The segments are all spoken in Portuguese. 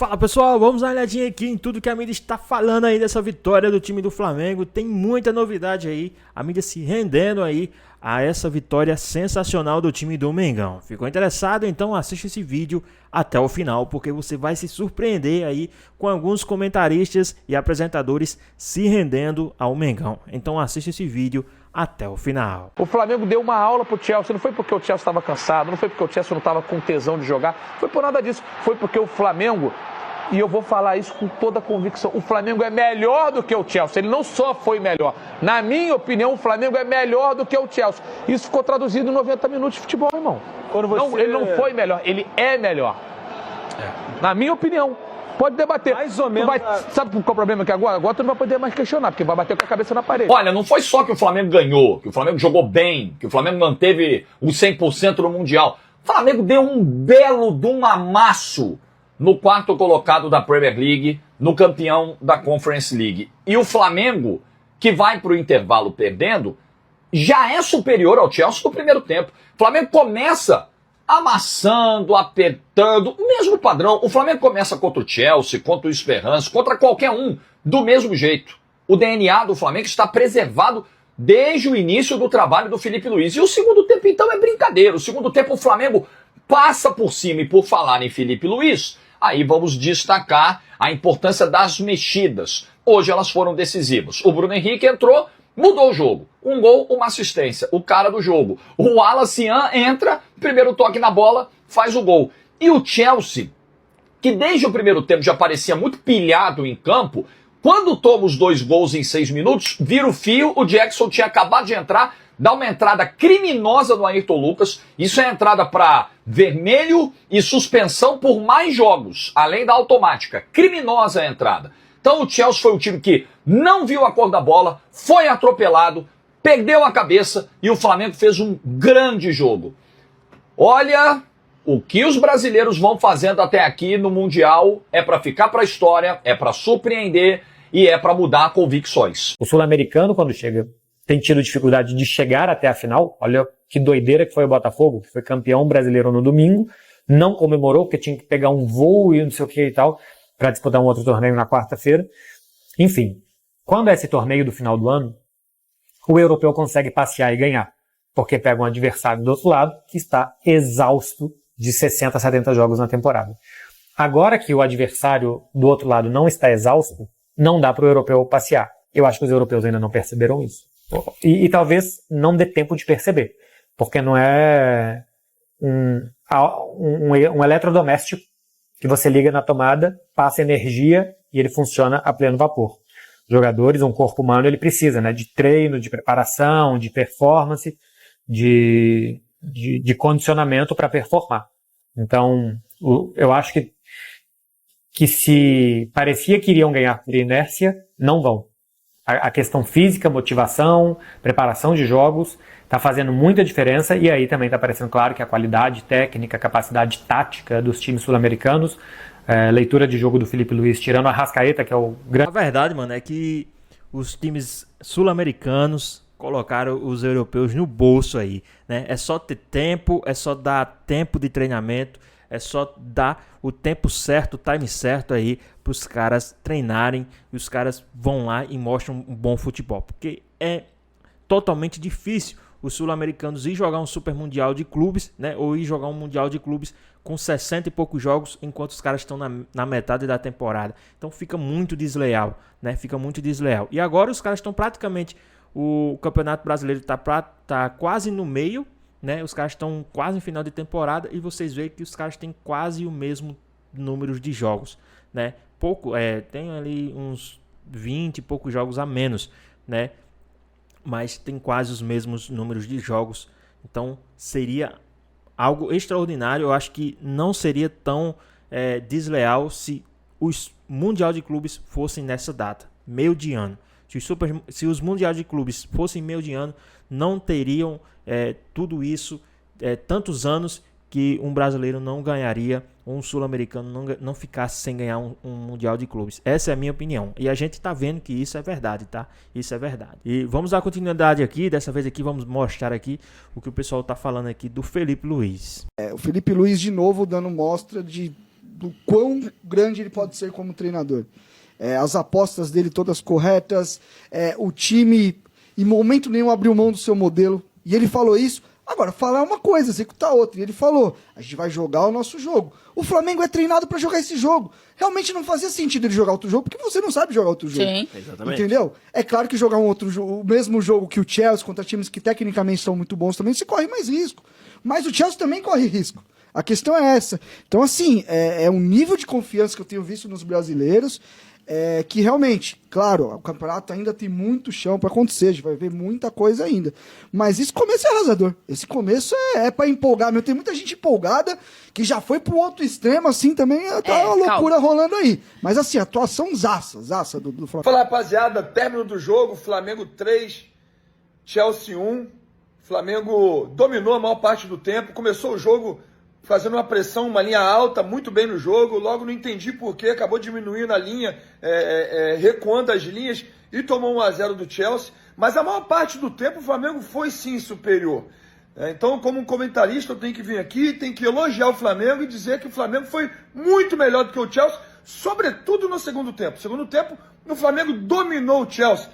Fala pessoal, vamos dar uma olhadinha aqui em tudo que a mídia está falando aí dessa vitória do time do Flamengo. Tem muita novidade aí, a mídia se rendendo aí a essa vitória sensacional do time do Mengão. Ficou interessado? Então assiste esse vídeo até o final, porque você vai se surpreender aí com alguns comentaristas e apresentadores se rendendo ao Mengão. Então assiste esse vídeo até o final. O Flamengo deu uma aula pro Chelsea, não foi porque o Chelsea estava cansado, não foi porque o Chelsea não estava com tesão de jogar, foi por nada disso, foi porque o Flamengo, e eu vou falar isso com toda a convicção, o Flamengo é melhor do que o Chelsea, ele não só foi melhor, na minha opinião o Flamengo é melhor do que o Chelsea, isso ficou traduzido em 90 minutos de futebol, irmão. Ele não foi melhor, ele é melhor, na minha opinião. Pode debater. Mais ou menos. Sabe qual é o problema aqui agora? Agora tu não vai poder mais questionar, porque vai bater com a cabeça na parede. Olha, não foi só que o Flamengo ganhou, que o Flamengo jogou bem, que o Flamengo manteve o 100% no Mundial. O Flamengo deu um belo de um amasso no quarto colocado da Premier League, no campeão da Conference League. E o Flamengo, que vai para o intervalo perdendo, já é superior ao Chelsea no primeiro tempo. O Flamengo começa amassando, apertando, o mesmo padrão. O Flamengo começa contra o Chelsea, contra o Esperance, contra qualquer um, do mesmo jeito. O DNA do Flamengo está preservado desde o início do trabalho do Felipe Luiz. E o segundo tempo, então, é brincadeira. O segundo tempo, o Flamengo passa por cima. E por falar em Felipe Luiz, aí vamos destacar a importância das mexidas. Hoje elas foram decisivas. O Bruno Henrique entrou, mudou o jogo. Um gol, uma assistência. O cara do jogo. O Wallace entra, primeiro toque na bola, faz o gol. E o Chelsea, que desde o primeiro tempo já parecia muito pilhado em campo, quando toma os 2 gols em 6 minutos, vira o fio, o Jackson tinha acabado de entrar, dá uma entrada criminosa no Ayrton Lucas. Isso é entrada para vermelho e suspensão por mais jogos, além da automática. Criminosa a entrada. Então o Chelsea foi um time que não viu a cor da bola, foi atropelado, perdeu a cabeça e o Flamengo fez um grande jogo. Olha, o que os brasileiros vão fazendo até aqui no Mundial é para ficar para a história, é para surpreender e é para mudar convicções. O sul-americano, quando chega, tem tido dificuldade de chegar até a final. Olha que doideira que foi o Botafogo, que foi campeão brasileiro no domingo, não comemorou porque tinha que pegar um voo e não sei o que e tal, para disputar um outro torneio na quarta-feira. Enfim, quando é esse torneio do final do ano, o europeu consegue passear e ganhar, porque pega um adversário do outro lado que está exausto de 60, 70 jogos na temporada. Agora que o adversário do outro lado não está exausto, não dá para o europeu passear. Eu acho que os europeus ainda não perceberam isso. E talvez não dê tempo de perceber, porque não é um eletrodoméstico que você liga na tomada, passa energia e ele funciona a pleno vapor. Jogadores, um corpo humano, ele precisa, né, de treino, de preparação, de performance, de condicionamento para performar. Então, eu acho que se parecia que iriam ganhar por inércia, não vão. A questão física, motivação, preparação de jogos, está fazendo muita diferença e aí também está parecendo claro que a qualidade técnica, a capacidade tática dos times sul-americanos, leitura de jogo do Felipe Luiz, tirando a Arrascaeta, que é o grande... A verdade, mano, é que os times sul-americanos colocaram os europeus no bolso aí, né? É só ter tempo, é só dar tempo de treinamento, é só dar o tempo certo, o time certo aí para os caras treinarem e os caras vão lá e mostram um bom futebol. Porque é totalmente difícil os sul-americanos ir jogar um super mundial de clubes, né? Ou ir jogar um mundial de clubes com 60 e poucos jogos enquanto os caras estão na metade da temporada. Então fica muito desleal, né? Fica muito desleal. E agora os caras estão praticamente... O Campeonato Brasileiro tá quase no meio, né? Os caras estão quase em final de temporada e vocês veem que os caras têm quase o mesmo número de jogos, né? Tem ali uns 20 e poucos jogos a menos, né? Mas tem quase os mesmos números de jogos. Então seria algo extraordinário. Eu acho que não seria tão desleal se os Mundial de Clubes fossem nessa data, meio de ano. Se os Mundiais de Clubes fossem meio de ano, não teriam tudo isso, tantos anos que um brasileiro não ganharia, ou um sul-americano não ficasse sem ganhar um Mundial de Clubes. Essa é a minha opinião. E a gente está vendo que isso é verdade, tá? Isso é verdade. E vamos dar continuidade aqui. Dessa vez aqui vamos mostrar aqui o que o pessoal está falando aqui do Felipe Luiz. O Felipe Luiz de novo dando mostra do quão grande ele pode ser como treinador. As apostas dele todas corretas, o time em momento nenhum abriu mão do seu modelo, e ele falou isso. Agora, falar uma coisa, executar outra. E ele falou, a gente vai jogar o nosso jogo. O Flamengo é treinado para jogar esse jogo. Realmente não fazia sentido ele jogar outro jogo, porque você não sabe jogar outro jogo. Sim. Exatamente. Entendeu? É claro que jogar o mesmo jogo que o Chelsea, contra times que tecnicamente são muito bons também, você corre mais risco. Mas o Chelsea também corre risco. A questão é essa. Então, assim, é um nível de confiança que eu tenho visto nos brasileiros, que realmente, claro, o campeonato ainda tem muito chão para acontecer, a gente vai ver muita coisa ainda. Mas esse começo é arrasador. Esse começo é para empolgar. Tem muita gente empolgada que já foi pro outro extremo, assim, também tá uma loucura rolando aí. Mas assim, atuação zaça do Flamengo. Fala, rapaziada, término do jogo, Flamengo 3, Chelsea 1. Flamengo dominou a maior parte do tempo, começou o jogo fazendo uma pressão, uma linha alta, muito bem no jogo, logo não entendi porquê, acabou diminuindo a linha, recuando as linhas e tomou 1-0 do Chelsea, mas a maior parte do tempo o Flamengo foi sim superior. Então, como um comentarista, eu tenho que vir aqui, tenho que elogiar o Flamengo e dizer que o Flamengo foi muito melhor do que o Chelsea, sobretudo no segundo tempo. No segundo tempo, o Flamengo dominou o Chelsea.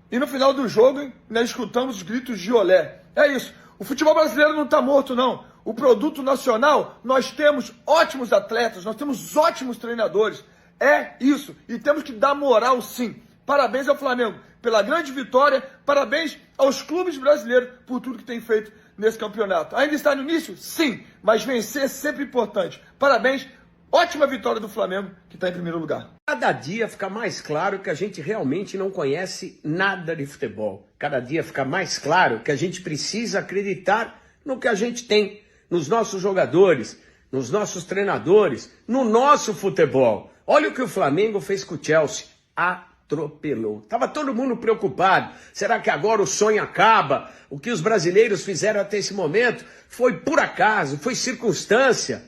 E no final do jogo, nós escutamos os gritos de olé. É isso. O futebol brasileiro não está morto, não. O produto nacional, nós temos ótimos atletas, nós temos ótimos treinadores. É isso. E temos que dar moral, sim. Parabéns ao Flamengo pela grande vitória. Parabéns aos clubes brasileiros por tudo que tem feito nesse campeonato. Ainda está no início? Sim. Mas vencer é sempre importante. Parabéns. Ótima vitória do Flamengo, que está em primeiro lugar. Cada dia fica mais claro que a gente realmente não conhece nada de futebol. Cada dia fica mais claro que a gente precisa acreditar no que a gente tem, nos nossos jogadores, nos nossos treinadores, no nosso futebol. Olha o que o Flamengo fez com o Chelsea. Atropelou. Tava todo mundo preocupado. Será que agora o sonho acaba? O que os brasileiros fizeram até esse momento foi por acaso, foi circunstância.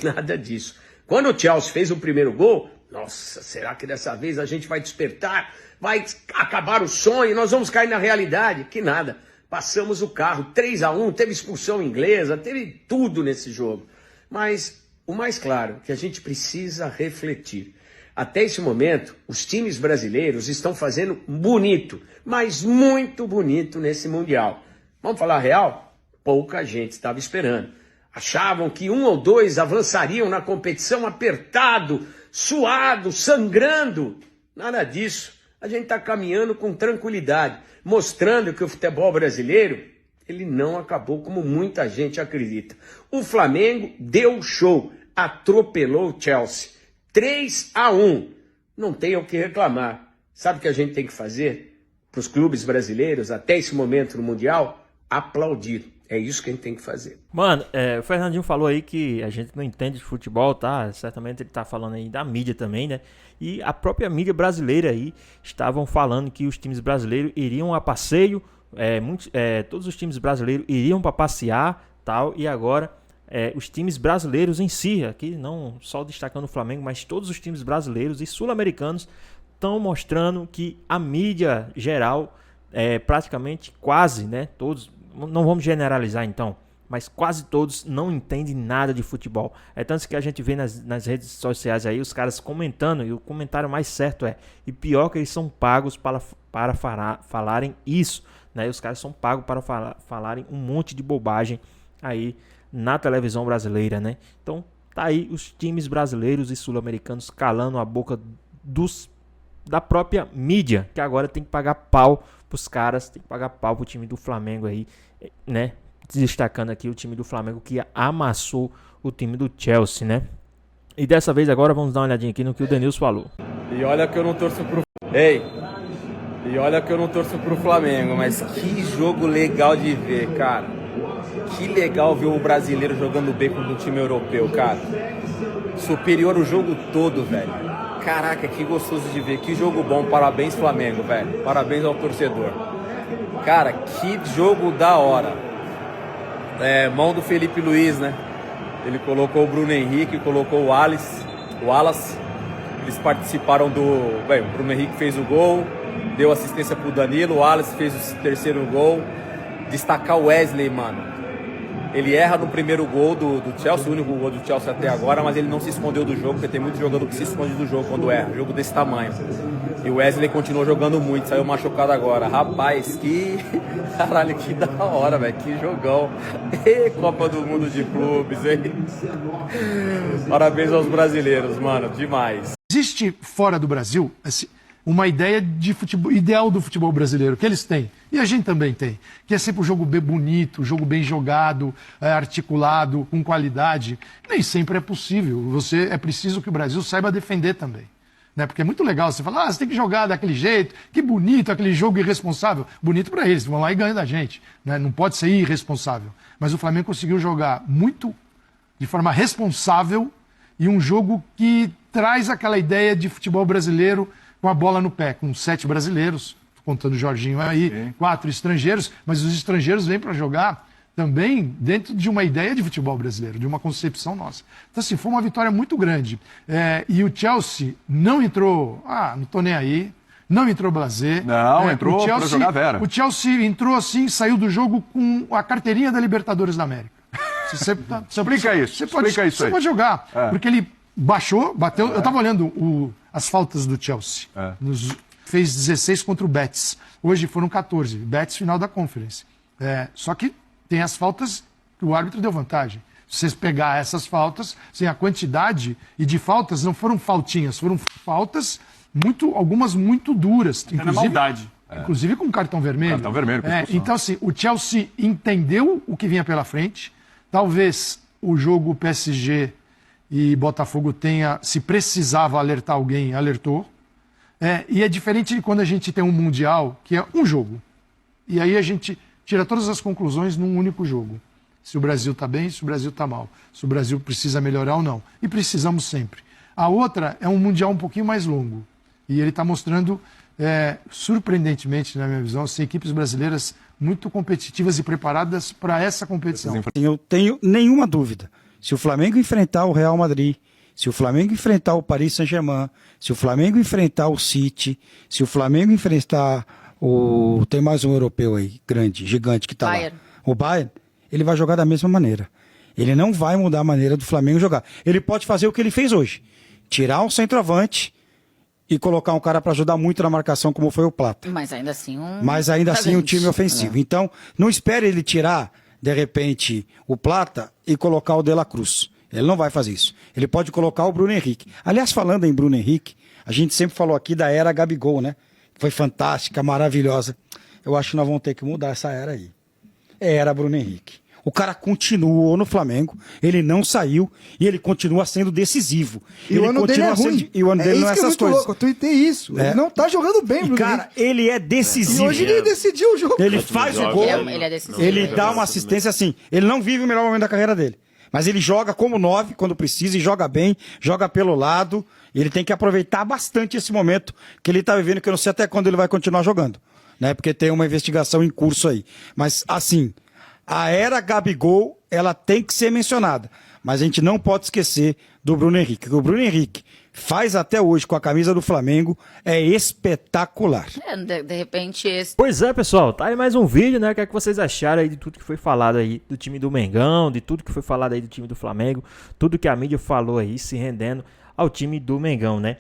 Nada disso. Quando o Chelsea fez o primeiro gol, nossa, será que dessa vez a gente vai despertar? Vai acabar o sonho? Nós vamos cair na realidade? Que nada. Passamos o carro, 3-1, teve expulsão inglesa, teve tudo nesse jogo. Mas o mais claro, que a gente precisa refletir. Até esse momento, os times brasileiros estão fazendo bonito, mas muito bonito nesse Mundial. Vamos falar a real? Pouca gente estava esperando. Achavam que 1 ou 2 avançariam na competição apertado, suado, sangrando. Nada disso. A gente está caminhando com tranquilidade, mostrando que o futebol brasileiro, ele não acabou como muita gente acredita. O Flamengo deu show, atropelou o Chelsea. 3-1. Não tem o que reclamar. Sabe o que a gente tem que fazer para os clubes brasileiros, até esse momento no Mundial? Aplaudir. É isso que a gente tem que fazer. Mano, o Fernandinho falou aí que a gente não entende de futebol, tá? Certamente ele tá falando aí da mídia também, né? E a própria mídia brasileira aí estavam falando que os times brasileiros iriam a passeio, todos os times brasileiros iriam para passear, tal, e agora os times brasileiros em si, aqui não só destacando o Flamengo, mas todos os times brasileiros e sul-americanos estão mostrando que a mídia geral, praticamente quase, né? Todos, não vamos generalizar então, mas quase todos não entendem nada de futebol. É tanto que a gente vê nas redes sociais aí os caras comentando, e o comentário mais certo e pior que eles são pagos para falarem isso, né? Os caras são pagos para falarem um monte de bobagem aí na televisão brasileira, né? Então tá aí os times brasileiros e sul-americanos calando a boca da própria mídia, que agora tem que pagar pau pros caras, tem que pagar pau pro time do Flamengo aí, né? Destacando aqui o time do Flamengo que amassou o time do Chelsea, né? E dessa vez agora vamos dar uma olhadinha aqui no que o Denilson falou. E olha que eu não torço pro... E olha que eu não torço pro Flamengo, mas que jogo legal de ver, cara. Que legal ver o brasileiro jogando bem contra um time europeu, cara. Superior o jogo todo, velho. Caraca, que gostoso de ver, que jogo bom, parabéns Flamengo, velho, parabéns ao torcedor. Cara, que jogo da hora. Mão do Felipe Luiz, né? Ele colocou o Bruno Henrique, colocou o Wallace. Eles participaram o Bruno Henrique fez o gol, deu assistência pro Danilo, o Wallace fez o terceiro gol. Destacar o Wesley, mano. Ele erra no primeiro gol do Chelsea, o único gol do Chelsea até agora, mas ele não se escondeu do jogo, porque tem muito jogador que se esconde do jogo quando erra, jogo desse tamanho. E o Wesley continuou jogando muito, saiu machucado agora. Rapaz, que... Caralho, que da hora, velho, que jogão. E Copa do Mundo de Clubes, hein? Parabéns aos brasileiros, mano, demais. Existe fora do Brasil uma ideia de futebol, ideal do futebol brasileiro, que eles têm, e a gente também tem, que é sempre o jogo bem bonito, o jogo bem jogado, articulado, com qualidade. Nem sempre é possível. É preciso que o Brasil saiba defender também. Né? Porque é muito legal você falar, você tem que jogar daquele jeito, que bonito, aquele jogo irresponsável. Bonito para eles, vão lá e ganham da gente. Né? Não pode ser irresponsável. Mas o Flamengo conseguiu jogar muito, de forma responsável, e um jogo que traz aquela ideia de futebol brasileiro com a bola no pé, com 7 brasileiros, contando o Jorginho aí, 4 estrangeiros, mas os estrangeiros vêm para jogar também dentro de uma ideia de futebol brasileiro, de uma concepção nossa. Então, assim, foi uma vitória muito grande. E o Chelsea não entrou, não tô nem aí, não entrou blasé. Não, entrou para jogar Vera. O Chelsea entrou assim, saiu do jogo com a carteirinha da Libertadores da América. Explica isso, explica isso aí. Você pode jogar, porque ele bateu, eu estava olhando as faltas do Chelsea, fez 16 contra o Betis, hoje foram 14, Betis final da Conference. Só que tem as faltas que o árbitro deu vantagem. Se vocês pegar essas faltas, assim, a quantidade e de faltas não foram faltinhas, foram faltas algumas muito duras. Inclusive, na maldade. Inclusive com cartão vermelho. Cartão vermelho. Então, assim, o Chelsea entendeu o que vinha pela frente. Talvez o jogo PSG e Botafogo tenha, se precisava alertar alguém, alertou. E é diferente de quando a gente tem um Mundial, que é um jogo. E aí a gente tira todas as conclusões num único jogo. Se o Brasil está bem, se o Brasil está mal. Se o Brasil precisa melhorar ou não. E precisamos sempre. A outra é um Mundial um pouquinho mais longo. E ele está mostrando, surpreendentemente, na minha visão, as equipes brasileiras muito competitivas e preparadas para essa competição. Eu tenho nenhuma dúvida. Se o Flamengo enfrentar o Real Madrid, se o Flamengo enfrentar o Paris Saint-Germain, se o Flamengo enfrentar o City, se o Flamengo enfrentar tem mais um europeu aí, grande, gigante, que está lá. O Bayern, ele vai jogar da mesma maneira. Ele não vai mudar a maneira do Flamengo jogar. Ele pode fazer o que ele fez hoje. Tirar um centroavante e colocar um cara para ajudar muito na marcação, como foi o Plata. Mas ainda assim um time ofensivo. Então, não espere ele tirar, de repente, o Plata e colocar o De La Cruz. Ele não vai fazer isso. Ele pode colocar o Bruno Henrique. Aliás, falando em Bruno Henrique, a gente sempre falou aqui da era Gabigol, né? Foi fantástica, maravilhosa. Eu acho que nós vamos ter que mudar essa era aí. Era Bruno Henrique. O cara continuou no Flamengo, ele não saiu e ele continua sendo decisivo. E o ano dele é ruim. E o ano dele não é essas coisas. Louco. Eu tuitei isso. Ele não tá jogando bem, Bruno. Cara, ele é decisivo. E hoje ele decidiu o jogo. Ele faz o gol, ele é decisivo. ele dá uma assistência assim. Ele não vive o melhor momento da carreira dele. Mas ele joga como 9 quando precisa e joga bem, joga pelo lado. E ele tem que aproveitar bastante esse momento que ele tá vivendo, que eu não sei até quando ele vai continuar jogando. Né? Porque tem uma investigação em curso aí. Mas, assim, a era Gabigol, ela tem que ser mencionada. Mas a gente não pode esquecer do Bruno Henrique. O Bruno Henrique faz até hoje com a camisa do Flamengo é espetacular. De repente esse... Pois é, pessoal, tá aí mais um vídeo, né? O que é que vocês acharam aí de tudo que foi falado aí do time do Mengão, de tudo que foi falado aí do time do Flamengo, tudo que a mídia falou aí, se rendendo ao time do Mengão, né?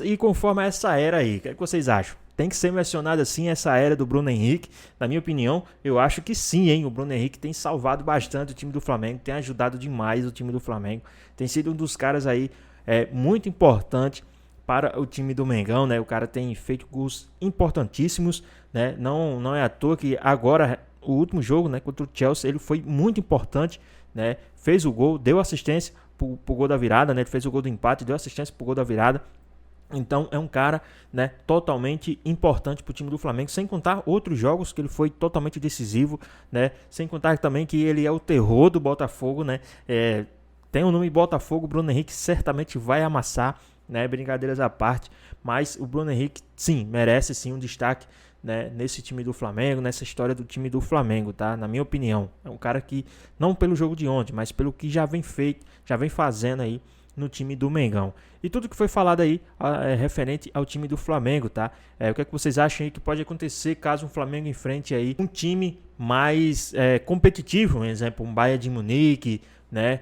E conforme essa era aí, o que é que vocês acham? Tem que ser mencionada assim essa era do Bruno Henrique? Na minha opinião, eu acho que sim, hein? O Bruno Henrique tem salvado bastante o time do Flamengo, tem ajudado demais o time do Flamengo, tem sido um dos caras aí muito importante para o time do Mengão, né? O cara tem feito gols importantíssimos, né? Não é à toa que agora, o último jogo, né, contra o Chelsea, ele foi muito importante, né? Fez o gol, deu assistência pro gol da virada, né? Ele fez o gol do empate, deu assistência pro gol da virada. Então é um cara, né, totalmente importante para o time do Flamengo, sem contar outros jogos que ele foi totalmente decisivo, né, sem contar também que ele é o terror do Botafogo, né, tem o nome Botafogo, o Bruno Henrique certamente vai amassar, né, brincadeiras à parte, mas o Bruno Henrique sim, merece sim um destaque, né, nesse time do Flamengo, nessa história do time do Flamengo, tá, na minha opinião, é um cara que, não pelo jogo de ontem, mas pelo que já vem feito, já vem fazendo aí, no time do Mengão. E tudo que foi falado aí é referente ao time do Flamengo, tá? O que é que vocês acham aí que pode acontecer caso o Flamengo enfrente aí um time mais competitivo, por exemplo, um Bayern de Munique, né?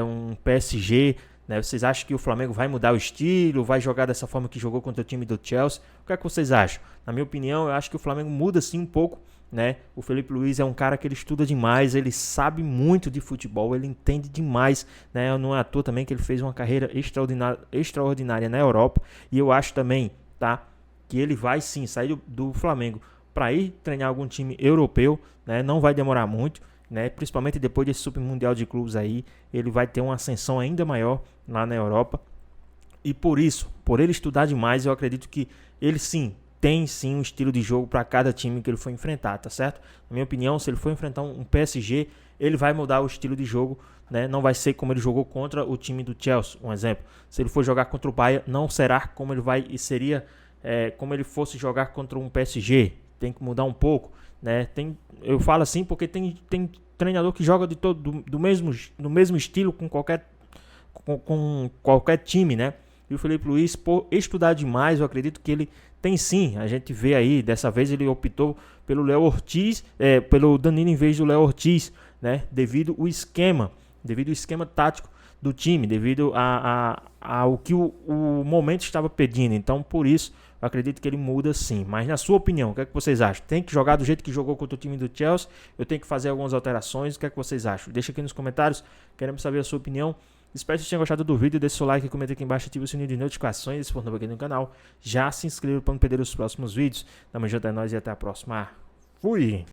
Um PSG, né? Vocês acham que o Flamengo vai mudar o estilo, vai jogar dessa forma que jogou contra o time do Chelsea? O que é que vocês acham? Na minha opinião, eu acho que o Flamengo muda sim um pouco, né? O Felipe Luiz é um cara que ele estuda demais, ele sabe muito de futebol, ele entende demais, né? Não é à toa também que ele fez uma carreira extraordinária na Europa, e eu acho também, tá, que ele vai sim sair do Flamengo para ir treinar algum time europeu, né? Não vai demorar muito, né? Principalmente depois desse Super Mundial de Clubes aí, ele vai ter uma ascensão ainda maior lá na Europa. E por isso, por ele estudar demais, eu acredito que ele sim tem sim um estilo de jogo para cada time que ele for enfrentar, tá certo? Na minha opinião, se ele for enfrentar um PSG, ele vai mudar o estilo de jogo, né? Não vai ser como ele jogou contra o time do Chelsea, um exemplo. Se ele for jogar contra o Bayern, não será como ele vai e seria como ele fosse jogar contra um PSG. Tem que mudar um pouco, né? Eu falo assim porque tem treinador que joga do mesmo estilo com qualquer time, né? E o Felipe Luiz, por estudar demais, eu acredito que ele tem sim. A gente vê aí, dessa vez ele optou pelo Léo Ortiz, pelo Danilo em vez do Léo Ortiz, né? Devido ao esquema tático do time, devido ao que o momento estava pedindo. Então, por isso, eu acredito que ele muda sim. Mas na sua opinião, o que é que vocês acham? Tem que jogar do jeito que jogou contra o time do Chelsea? Eu tenho que fazer algumas alterações? O que é que vocês acham? Deixa aqui nos comentários, queremos saber a sua opinião. Espero que vocês tenham gostado do vídeo, deixe seu like, comenta aqui embaixo, ative o sininho de notificações, se for novo aqui no canal. Já se inscreva para não perder os próximos vídeos. Tamo junto, é nóis e até a próxima. Fui!